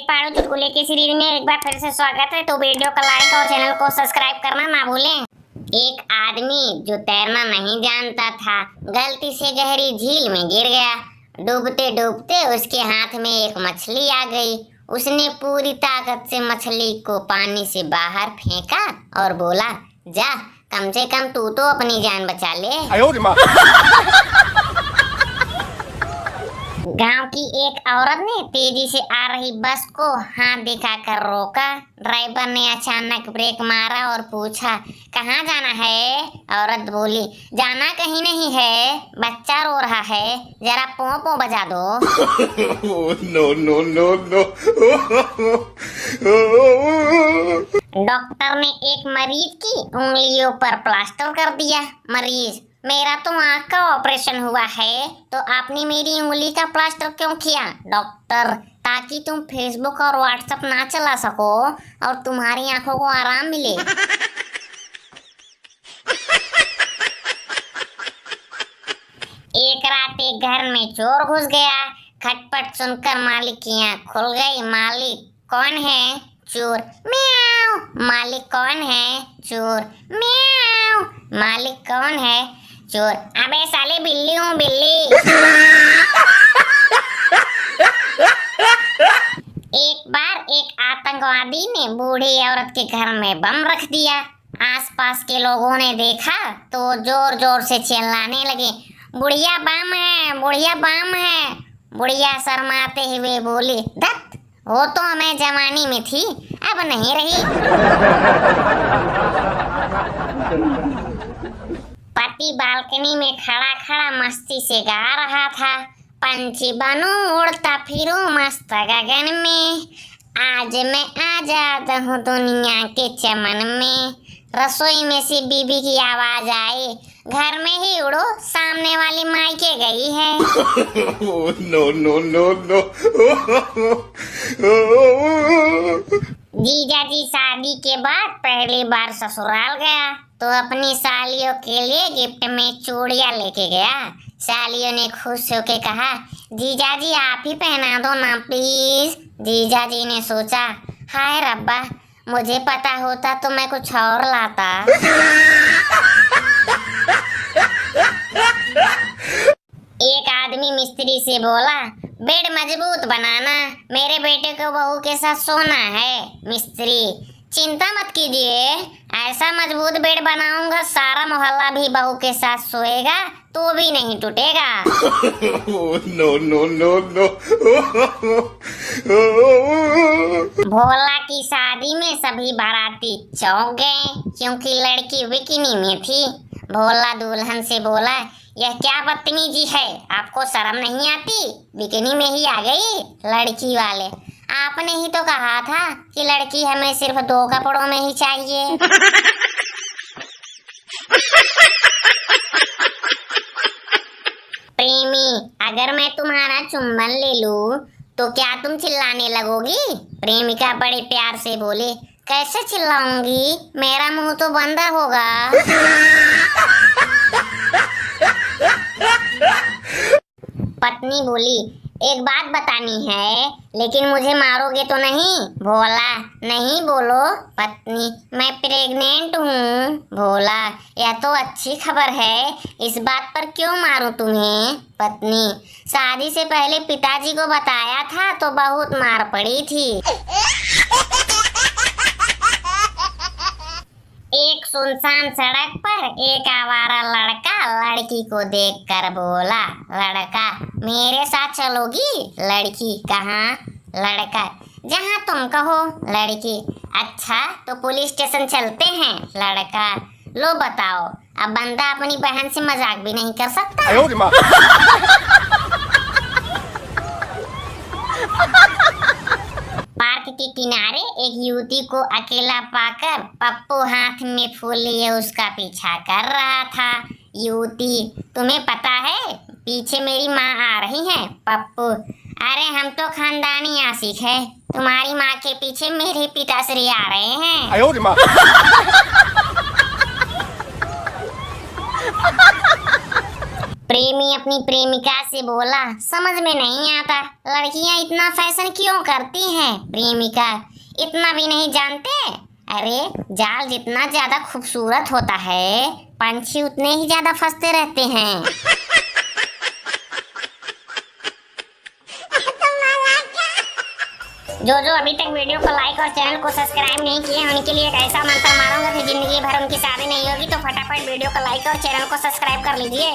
पाड़ो चुटकुले की सीरीज में एक बार फिर से स्वागत है। तो वीडियो को लाइक और चैनल को सब्सक्राइब करना ना भूलें। एक आदमी जो तैरना नहीं जानता था गलती से गहरी झील में गिर गया। डूबते डूबते उसके हाथ में एक मछली आ गई। उसने पूरी ताकत से मछली को पानी से बाहर फेंका और बोला, जा कम से कम तू तो अपनी जान बचा ले। गांव की एक औरत ने तेजी से आ रही बस को हाथ दिखाकर रोका। ड्राइवर ने अचानक ब्रेक मारा और पूछा, कहाँ जाना है? औरत बोली, जाना कहीं नहीं है, बच्चा रो रहा है, जरा पो पो बजा दो। No no no no. Doctor ने एक मरीज की उंगलियों पर प्लास्टर कर दिया। मरीज, मेरा तो आँख का ऑपरेशन हुआ है, तो आपने मेरी उंगली का प्लास्टर क्यों किया? डॉक्टर, ताकि तुम फेसबुक और व्हाट्सएप ना चला सको और तुम्हारी आंखों को आराम मिले। एक रात एक घर में चोर घुस गया। खटपट सुनकर मालिक की आँख खुल गई। मालिक, कौन है? चोर, म्याऊ। मालिक, कौन है? चोर, म्याऊ। मालिक, कौन है? चोर, अबे साले बिल्ली हूँ, बिल्ली। एक बार एक आतंकवादी ने बूढ़ी औरत के घर में बम रख दिया। आसपास के लोगों ने देखा तो जोर जोर से चिल्लाने लगे, बुढ़िया बम है, बुढ़िया बम है। बुढ़िया शर्माते हुए बोली, धत, वो तो मैं जवानी में थी, अब नहीं रही। पति बालकनी में खड़ा खड़ा मस्ती से गा रहा था, पंछी बनूं उड़ता फिरूं मस्त गगन में, आज मैं आजाद हूँ दुनिया के चमन में। रसोई में से बीबी की आवाज आई, घर में ही उड़ो, सामने वाली मायके गई है। No no no no. जीजा जी शादी के बाद पहली बार ससुराल गया तो अपनी सालियों के लिए गिफ्ट में चूड़ियां लेके गया। सालियों ने खुश होके कहा, जीजा जी आप ही पहना दो ना प्लीज। जीजा जी ने सोचा, हाय रब्बा, मुझे पता होता तो मैं कुछ और लाता। एक आदमी मिस्त्री से बोला, बेड मजबूत बनाना, मेरे बेटे को बहू के साथ सोना है। मिस्त्री, चिंता मत कीजिए, ऐसा मजबूत बेड बनाऊंगा सारा मोहल्ला भी बहू के साथ सोएगा तो भी नहीं टूटेगा। No no no no. Bhola की शादी में सभी बाराती चौंक गए क्योंकि लड़की बिकिनी में थी। भोला दुल्हन से बोला, यह क्या बदतमीजी है, आपको शर्म नहीं आती? बिकिनी में ही आ गई। लड़की वाले, आपने ही तो कहा था कि लड़की हमें सिर्फ 2 कपड़ों में ही चाहिए। प्रेमी, अगर मैं तुम्हारा चुम्बन ले लूं तो क्या तुम चिल्लाने लगोगी? प्रेमिका बड़े प्यार से बोले, कैसे चिल्लाऊंगी, मेरा मुंह तो बंद होगा। पत्नी बोली, एक बात बतानी है, लेकिन मुझे मारोगे तो नहीं? भोला, नहीं बोलो। पत्नी, मैं प्रेग्नेंट हूँ। भोला, यह तो अच्छी खबर है, इस बात पर क्यों मारूं तुम्हें? पत्नी, शादी से पहले पिताजी को बताया था तो बहुत मार पड़ी थी। एक सुनसान सड़क पर एक आवारा लड़का लड़की को देखकर बोला, लड़का, मेरे साथ चलोगी? लड़की, कहाँ? लड़का, जहाँ तुम कहो। लड़की, अच्छा तो पुलिस स्टेशन चलते हैं। लड़का, लो बताओ, अब बंदा अपनी बहन से मजाक भी नहीं कर सकता। पार्क के किनारे एक युवती को अकेला पाकर पप्पू हाथ में फूल लिए उसका पीछा कर रहा था। युवती, तुम्हें पता है पीछे मेरी माँ आ रही है? पप्पू, अरे हम तो खानदानी आशिक है, तुम्हारी माँ के पीछे मेरे पिताश्री आ रहे हैं। प्रेमी अपनी प्रेमिका से बोला, समझ में नहीं आता लड़कियां इतना फैशन क्यों करती हैं। प्रेमिका, इतना भी नहीं जानते, अरे जाल जितना ज्यादा खूबसूरत होता है पंछी उतने ही ज्यादा फंसते रहते हैं। जो अभी तक वीडियो को लाइक और चैनल को सब्सक्राइब नहीं किए उनके लिए एक ऐसा मंत्र मारूंगा कि जिंदगी भर उनकी शादी नहीं होगी। तो फटाफट वीडियो को लाइक और चैनल को सब्सक्राइब कर लीजिए।